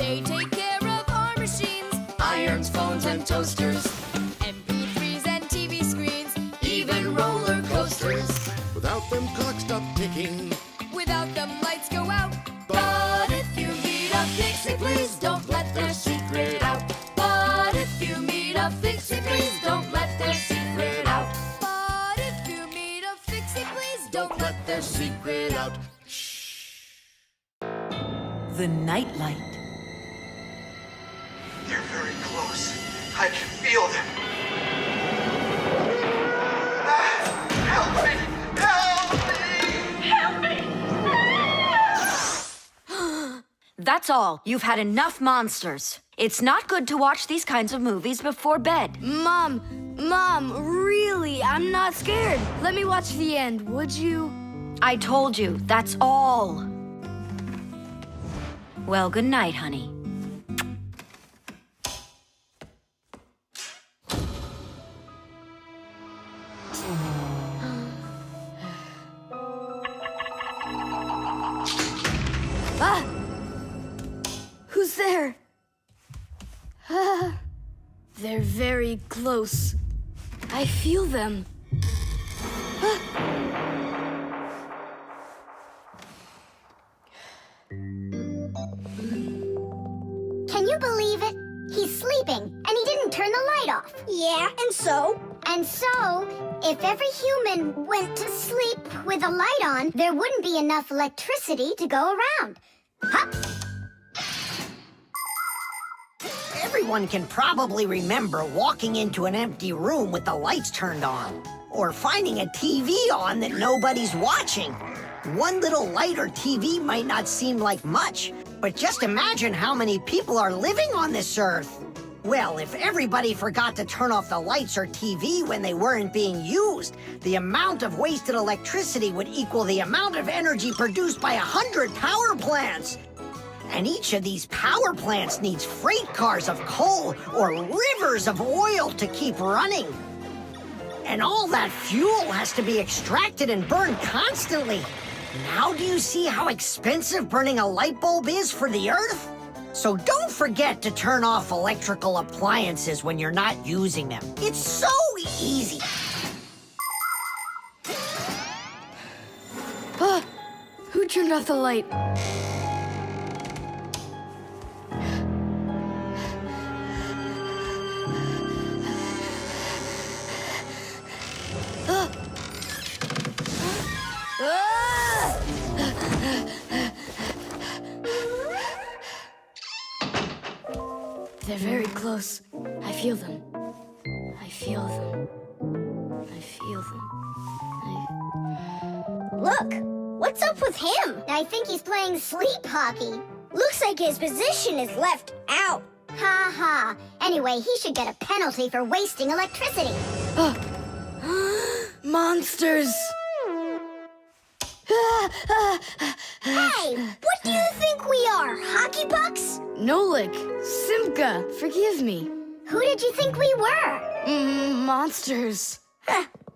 They take care of our machines, Irons, phones, and toasters, MP3s and TV screens, even roller coasters. Without them, clocks stop ticking. without them lights go out. But if you meet a Fixie, please don't let their secret out. But if you meet a Fixie, please don't let their secret out. But if you meet a Fixie, please Don't let their secret out. The nightlight. They're very close. I can feel them. Help me! Help me! Help me! That's all. You've had enough monsters. It's not good to watch these kinds of movies before bed. Mom, really, I'm not scared. Let me watch the end, would you? I told you, that's all. Well, good night, honey. Ah! Who's there? Ah, they're very close. I feel them. Ah. Can you believe it? He's sleeping, and he didn't turn the light off. Yeah, and so? And so, if every human went to sleep with a light on, there wouldn't be enough electricity to go around. Hup! Everyone can probably remember walking into an empty room with the lights turned on, or finding a TV on that nobody's watching. One little light or TV might not seem like much, but just imagine how many people are living on this earth. Well, if everybody forgot to turn off the lights or TV when they weren't being used, the amount of wasted electricity would equal the amount of energy produced by 100 power plants. And each of these power plants needs freight cars of coal or rivers of oil to keep running. And all that fuel has to be extracted and burned constantly. Now do you see how expensive burning a light bulb is for the Earth? So don't forget to turn off electrical appliances when you're not using them. It's so easy. Ah, who turned off the light? Ah. Ah! They're very close. I feel them. I feel them. I feel them. Look, what's up with him? I think he's playing sleep hockey. Looks like his position is left out. Ha ha. Anyway, he should get a penalty for wasting electricity. Monsters! Hey, what do you think we are, hockey pucks? Nolik, Simka, forgive me. Who did you think we were? Monsters.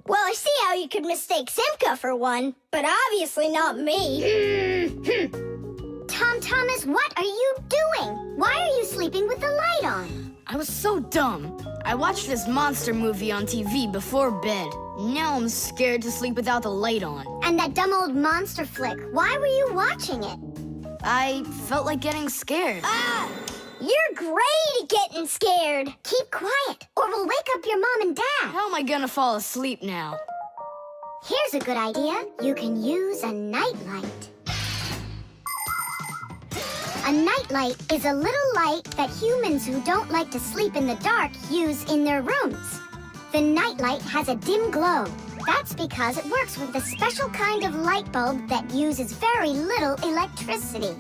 Well, I see how you could mistake Simka for one, but obviously not me. Tom Thomas, what are you doing? Why are you sleeping with the light on? I was so dumb. I watched this monster movie on TV before bed. Now I'm scared to sleep without the light on. And that dumb old monster flick, why were you watching it? I felt like getting scared. Ah! You're great at getting scared. Keep quiet, or we'll wake up your mom and dad. How am I gonna fall asleep now? Here's a good idea. You can use a nightlight. A nightlight is a little light that humans who don't like to sleep in the dark use in their rooms. The nightlight has a dim glow. That's because it works with a special kind of light bulb that uses very little electricity.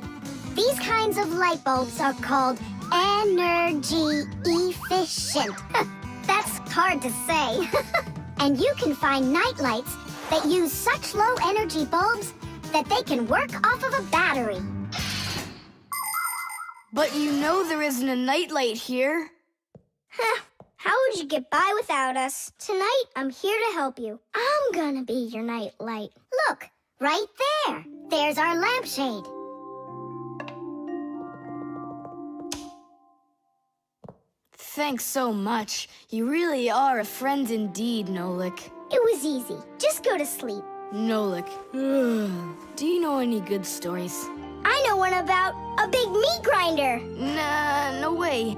These kinds of light bulbs are called energy efficient. That's hard to say. And you can find nightlights that use such low energy bulbs that they can work off of a battery. But you know there isn't a nightlight here. How would you get by without us? Tonight, I'm here to help you. I'm gonna be your nightlight. Look, right there. There's our lampshade. Thanks so much. You really are a friend indeed, Nolik. It was easy. Just go to sleep. Nolik, do you know any good stories? I know one about a big meat grinder. Nah, no way.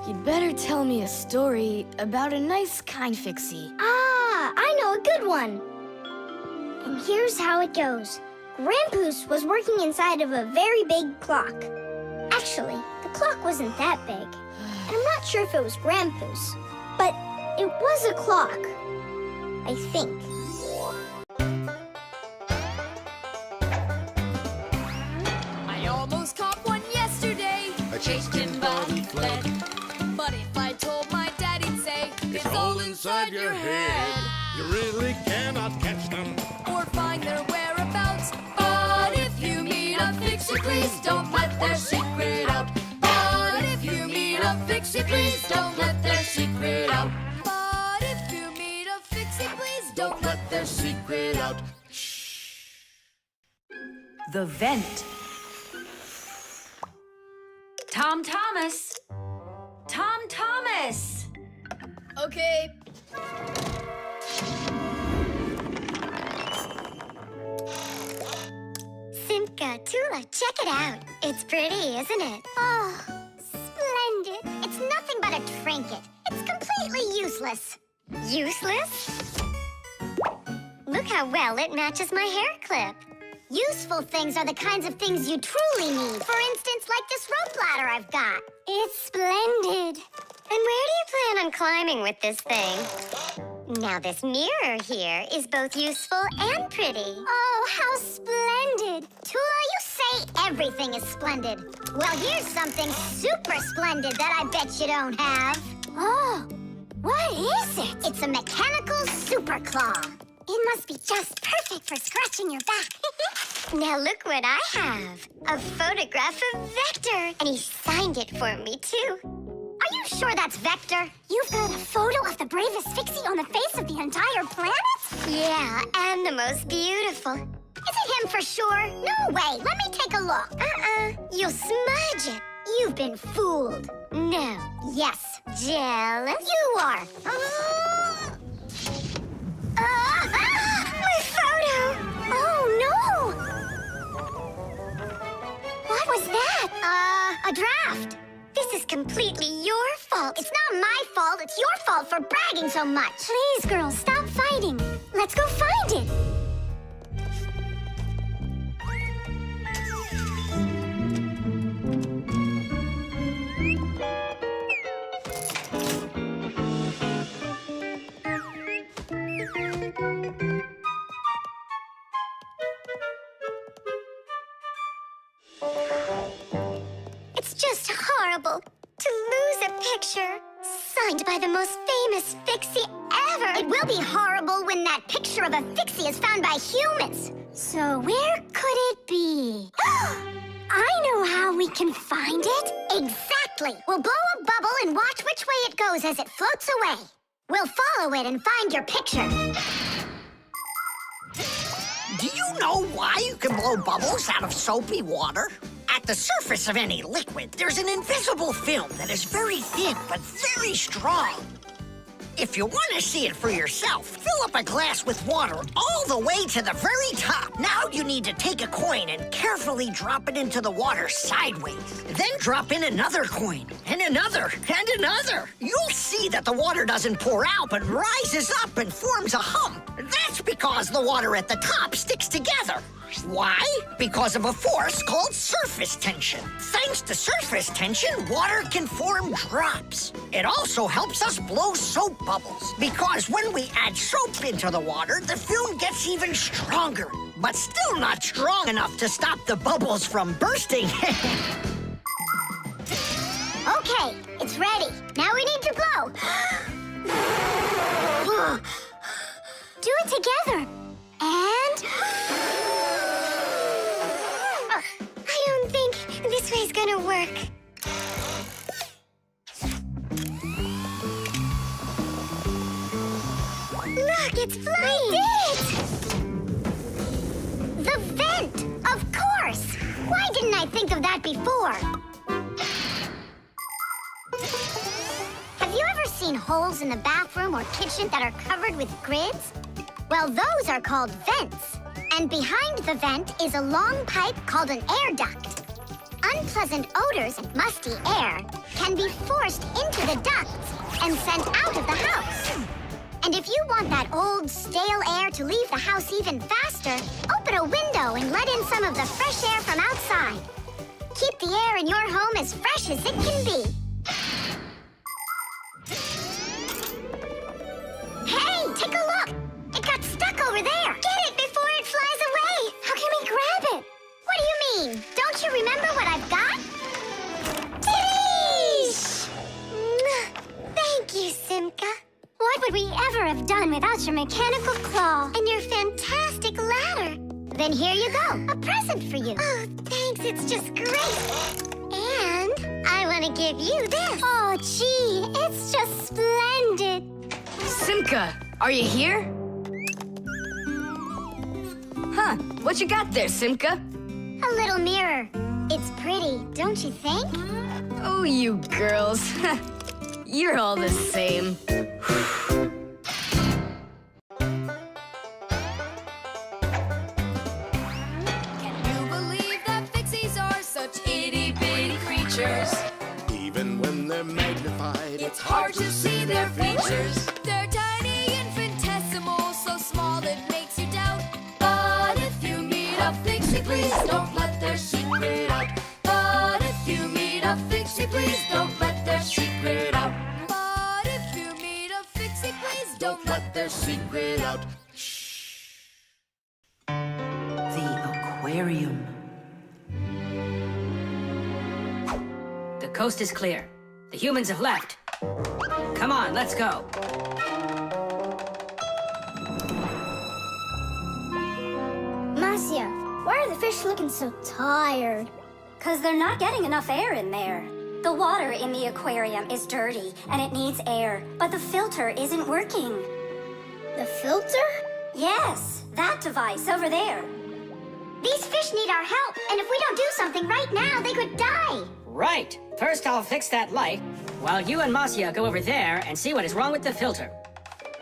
You'd better tell me a story about a nice, kind Fixie. Ah, I know a good one. And here's how it goes. Grandpoos was working inside of a very big clock. Actually, the clock wasn't that big. And I'm not sure if it was Grandpoos, but it was a clock. I think. I almost caught one yesterday. I chased him, but he fled. But if I told my dad, he'd say, It's all inside your head. You really cannot catch them. or find their whereabouts. But if you meet a Fixie, please don't let their secret out. But if you meet a Fixie, please don't let their secret out. But if you meet a Fixie, please don't let their secret out. The vent. Tom Thomas. Tom Thomas. Okay. Simka, Tula, check it out. It's pretty, isn't it? Oh, splendid. It's nothing but a trinket. It's completely useless. Useless? Look how well it matches my hair clip. Useful things are the kinds of things you truly need. For instance, like this rope ladder I've got. It's splendid. And where do you plan on climbing with this thing? Now this mirror here is both useful and pretty. Oh, how splendid. Tula, you say everything is splendid. Well, here's something super splendid that I bet you don't have. Oh, what is it? It's a mechanical super claw. It must be just perfect for scratching your back. Now look what I have. A photograph of Vector. And he signed it for me, too. Are you sure that's Vector? You've got a photo of the bravest Fixie on the face of the entire planet? Yeah, and the most beautiful. Is it him for sure? No way. Let me take a look. You'll smudge it. You've been fooled. No. Yes. Jealous? You are. My photo! Oh, no! What was that? A draft. This is completely your fault. It's not my fault. It's your fault for bragging so much. Please, girls, stop fighting. Let's go find it. It's just horrible to lose a picture signed by the most famous Fixie ever. It will be horrible when that picture of a Fixie is found by humans. So where could it be? I know how we can find it. Exactly. We'll blow a bubble and watch which way it goes as it floats away. We'll follow it and find your picture. Do you know why you can blow bubbles out of soapy water? At the surface of any liquid, there's an invisible film that is very thin but very strong. If you want to see it for yourself, fill up a glass with water all the way to the very top. Now you need to take a coin and carefully drop it into the water sideways. Then drop in another coin, and another, and another. You'll see that the water doesn't pour out, but rises up and forms a hump. That's because the water at the top sticks together. Why? Because of a force called surface tension. Thanks to surface tension, water can form drops. It also helps us blow soap bubbles, because when we add soap into the water, the film gets even stronger, but still not strong enough to stop the bubbles from bursting. Okay, it's ready. Now we need to blow. Do it together. And... I don't think this way's gonna work. Look, it's flying! We did it! The vent! Of course! Why didn't I think of that before? seen holes in the bathroom or kitchen that are covered with grids? Well, those are called vents. And behind the vent is a long pipe called an air duct. Unpleasant odors and musty air can be forced into the ducts and sent out of the house. And if you want that old, stale air to leave the house even faster, open a window and let in some of the fresh air from outside. Keep the air in your home as fresh as it can be. Hey, take a look! It got stuck over there! Get it before it flies away! How can we grab it? What do you mean? Don't you remember what I've got? Tish! Thank you, Simka. What would we ever have done without your mechanical claw and your fantastic ladder? Then here you go, a present for you. Oh, thanks, it's just great. And I want to give you this. Oh, gee, it's just splendid. Simka, are you here? Huh, what you got there, Simka? A little mirror. It's pretty, don't you think? Oh, you girls. You're all the same. Can you believe that Fixies are such itty-bitty creatures? Even when they're magnified, It's hard to see their features. They're tiny, infinitesimal, so small it makes you doubt. But if you meet a Fixie, please don't let their secret out. But if you meet a Fixie, please don't let their secret out. But if you meet a Fixie, please don't let their secret out. The aquarium. The coast is clear. The humans have left. Come on, let's go. Marcia, why are the fish looking so tired? 'Cause they're not getting enough air in there. The water in the aquarium is dirty and it needs air, but the filter isn't working. The filter? Yes, that device over there. These fish need our help, and if we don't do something right now, they could die. Right. First, I'll fix that light, while you and Marcia go over there and see what is wrong with the filter.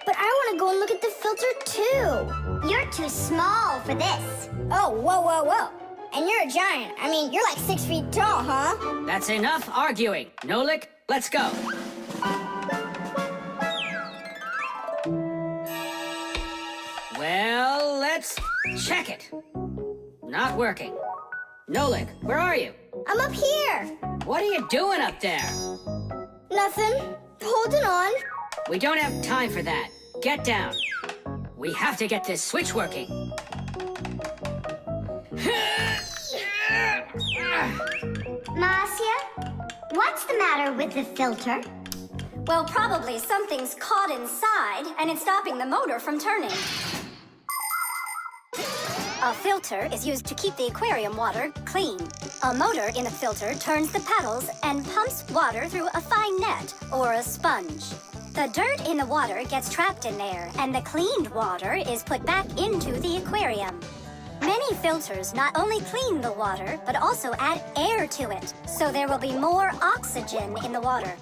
But I want to go and look at the filter, too. You're too small for this. Oh, whoa, whoa, whoa. And you're a giant. I mean, you're like 6 feet tall, huh? That's enough arguing. Nolik, let's go. Well, let's check it. Not working. Nolik, where are you? I'm up here. What are you doing up there? Nothing. Holding on. We don't have time for that. Get down. We have to get this switch working. Marcia, what's the matter with the filter? Well, probably something's caught inside and it's stopping the motor from turning. A filter is used to keep the aquarium water clean. A motor in the filter turns the paddles and pumps water through a fine net or a sponge. The dirt in the water gets trapped in there, and the cleaned water is put back into the aquarium. Many filters not only clean the water, but also add air to it, so there will be more oxygen in the water.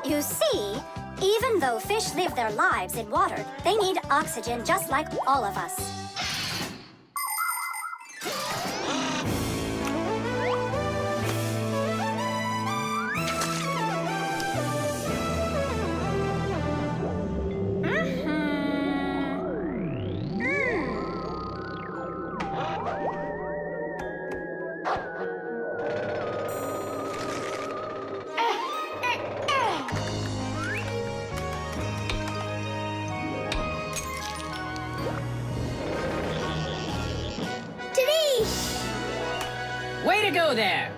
You see, even though fish live their lives in water, they need oxygen just like all of us. Way to go there!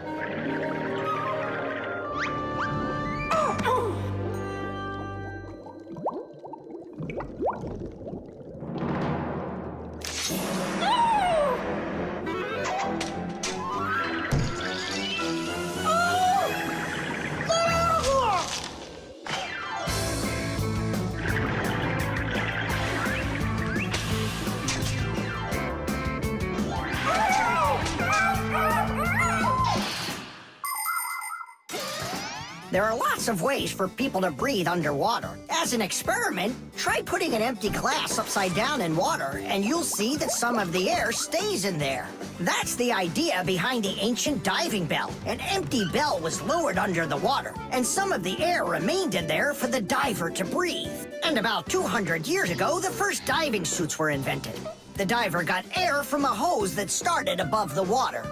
There are lots of ways for people to breathe underwater. As an experiment, try putting an empty glass upside down in water, and you'll see that some of the air stays in there. That's the idea behind the ancient diving bell. An empty bell was lowered under the water, and some of the air remained in there for the diver to breathe. And about 200 years ago, the first diving suits were invented. The diver got air from a hose that started above the water.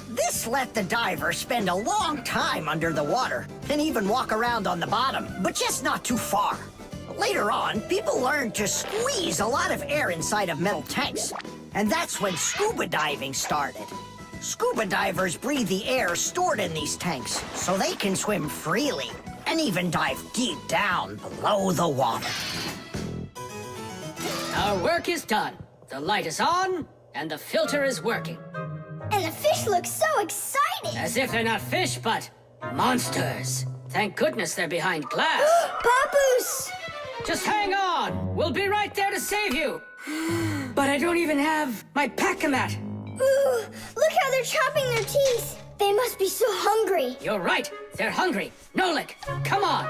This let the diver spend a long time under the water and even walk around on the bottom, but just not too far. Later on, people learned to squeeze a lot of air inside of metal tanks, and that's when scuba diving started. Scuba divers breathe the air stored in these tanks so they can swim freely and even dive deep down below the water. Our work is done. The light is on, and the filter is working. And the fish look so excited! As if they're not fish, but monsters. Thank goodness they're behind glass. Papoose! Just hang on. We'll be right there to save you. But I don't even have my pack-a-mat. Ooh, look how they're chopping their teeth. They must be so hungry. You're right. They're hungry. Nolik, come on.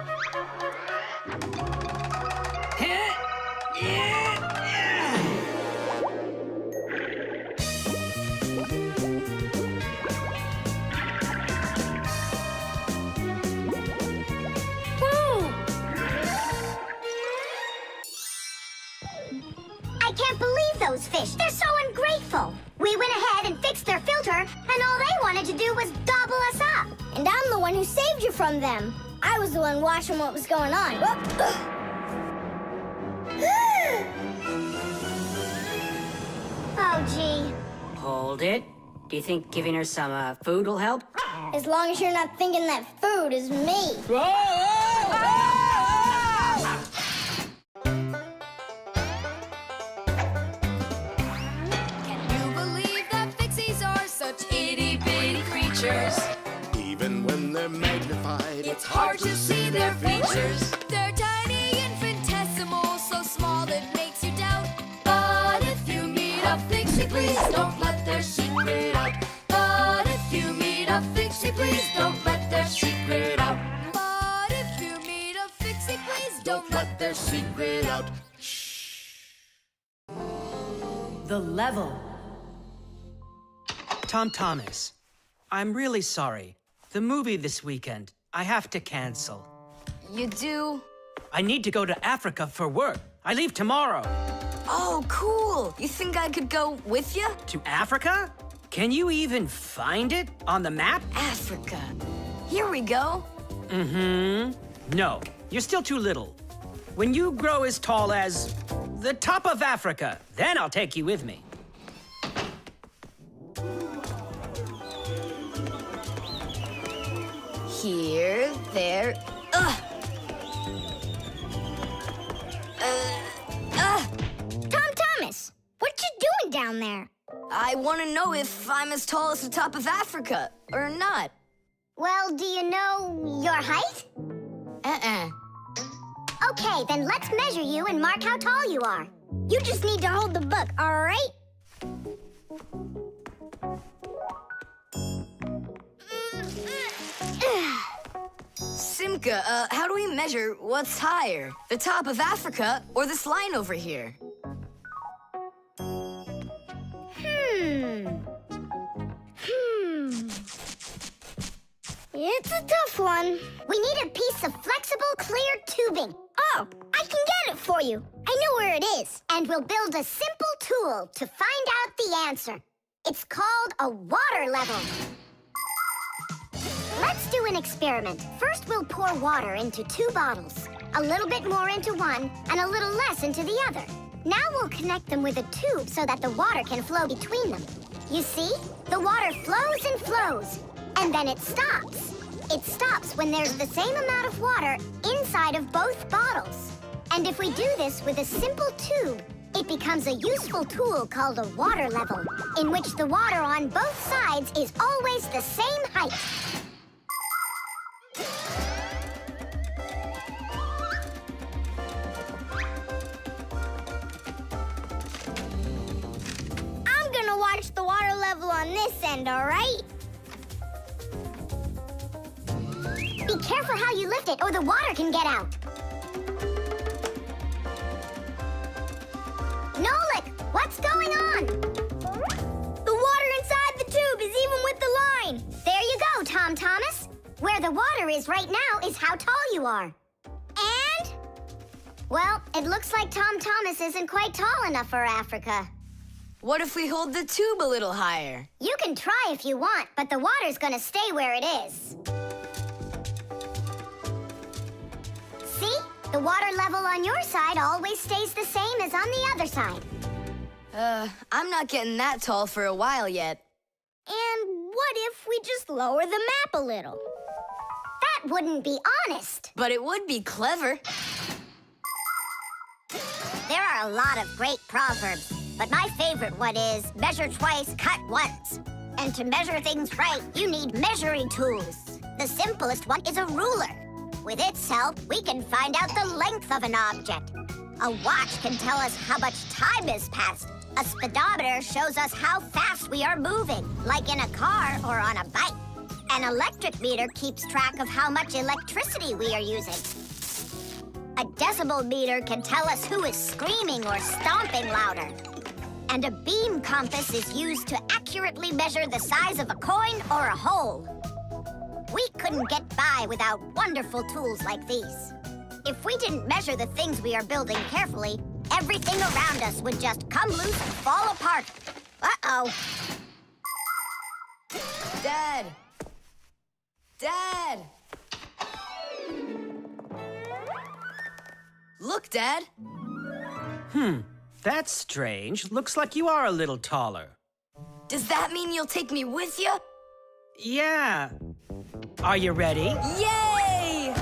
I can't believe those fish. They're so ungrateful. We went ahead and fixed their filter, and all they wanted to do was gobble us up. And I'm the one who saved you from them. I was the one watching what was going on. Oh, gee. Hold it. Do you think giving her some food will help? As long as you're not thinking that food is me. Can you believe that Fixies are such itty-bitty creatures? Even when they're magnified, It's hard to see their features. They're tiny, infinitesimal, so small it makes you doubt. But if you meet a Fixie, please don't let their secret out. But if you meet a Fixie, please don't let their secret out. But if you meet a Fixie, please don't let their secret out. The level. Tom Thomas, I'm really sorry. The movie this weekend, I have to cancel. You do? I need to go to Africa for work. I leave tomorrow. Oh, cool. You think I could go with you? To Africa? Can you even find it on the map? Africa. Here we go. No, you're still too little. When you grow as tall as the top of Africa, then I'll take you with me. Here, there. Ugh. Tom Thomas, what you doing down there? I want to know if I'm as tall as the top of Africa or not. Well, do you know your height? Okay, then let's measure you and mark how tall you are. You just need to hold the book, all right? Simka, how do we measure what's higher? The top of Africa or this line over here? It's a tough one. We need a piece of flexible, clear tubing. Oh, I can get it for you. I know where it is. And we'll build a simple tool to find out the answer. It's called a water level. Let's do an experiment. First, we'll pour water into 2 bottles. A little bit more into one, and a little less into the other. Now we'll connect them with a tube so that the water can flow between them. You see? The water flows and flows, and then it stops. It stops when there's the same amount of water inside of both bottles. And if we do this with a simple tube, it becomes a useful tool called a water level, in which the water on both sides is always the same height. I'm gonna watch the water level on this end, all right? Be careful how you lift it, or the water can get out. What's going on? The water inside the tube is even with the line. There you go, Tom Thomas. Where the water is right now is how tall you are. And? Well, it looks like Tom Thomas isn't quite tall enough for Africa. What if we hold the tube a little higher? You can try if you want, but the water's gonna stay where it is. See? The water level on your side always stays the same as on the other side. I'm not getting that tall for a while yet. And what if we just lower the map a little? That wouldn't be honest. But it would be clever. There are a lot of great proverbs, but my favorite one is measure twice, cut once. And to measure things right, you need measuring tools. The simplest one is a ruler. With its help, we can find out the length of an object. A watch can tell us how much time has passed. A speedometer shows us how fast we are moving, like in a car or on a bike. An electric meter keeps track of how much electricity we are using. A decibel meter can tell us who is screaming or stomping louder. And a beam compass is used to accurately measure the size of a coin or a hole. We couldn't get by without wonderful tools like these. If we didn't measure the things we are building carefully, everything around us would just come loose and fall apart. Uh-oh. Dad! Dad! Look, Dad. That's strange. Looks like you are a little taller. Does that mean you'll take me with you? Yeah. Are you ready? Yay!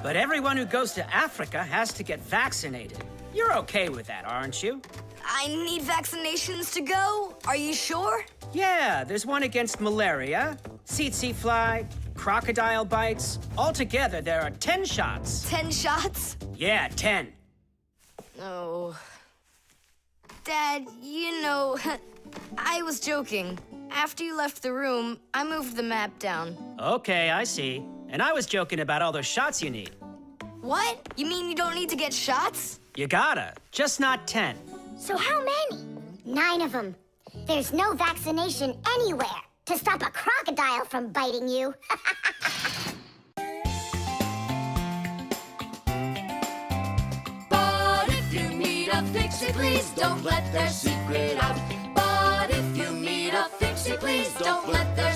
But everyone who goes to Africa has to get vaccinated. You're okay with that, aren't you? I need vaccinations to go. Are you sure? Yeah, there's one against malaria, tsetse fly, crocodile bites. Altogether, there are 10 shots. 10 shots? Yeah, 10. Oh. Dad, you know, I was joking. After you left the room, I moved the map down. Okay, I see. And I was joking about all those shots you need. What? You mean you don't need to get shots? You gotta, just not 10. So how many? 9 of them. There's no vaccination anywhere to stop a crocodile from biting you. But if you meet a Fixie, please don't let their secret out. But if you meet a Fixie, please don't let their